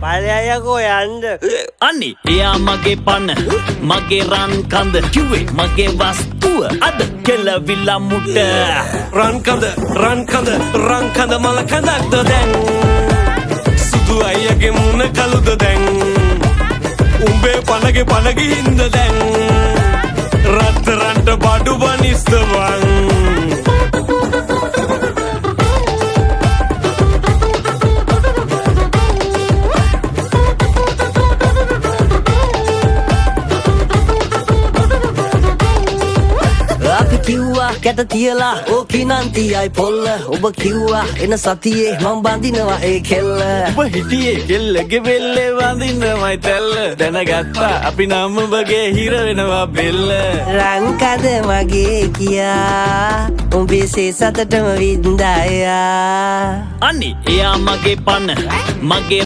පලයකෝ යන්ඩ අනි එයා මගේ පන්න මගේ රන් කඳ කිව්වේ මගේ වස්තුව අද කෙලවිලා මුට රන්කඳ රන්කඳ මල කඳක්ද දැන් සුදු අයියගේ මුණ කළුද දැන් උඹේ පනගේ හින්ද දැන් රත්තරන්ට බඩු බනිස්තවන් කිව්වා කැට තියලා ඕකි නන්තියයි පොල්ල ඔබ කිව්වා එන සතියේ මං බඳිනවා ඒ කෙල්ල ඔබ හිටියේ කෙල්ලගේ වෙල්ලේ වඳින්නමයි තැල්ල දැනගත්තා අපි නම් වගේ හිර වෙනවා බෙල්ල රංකද මගේ කියා උඹේ සතටම වින්දායා අනි එයා මගේ පන්න මගේ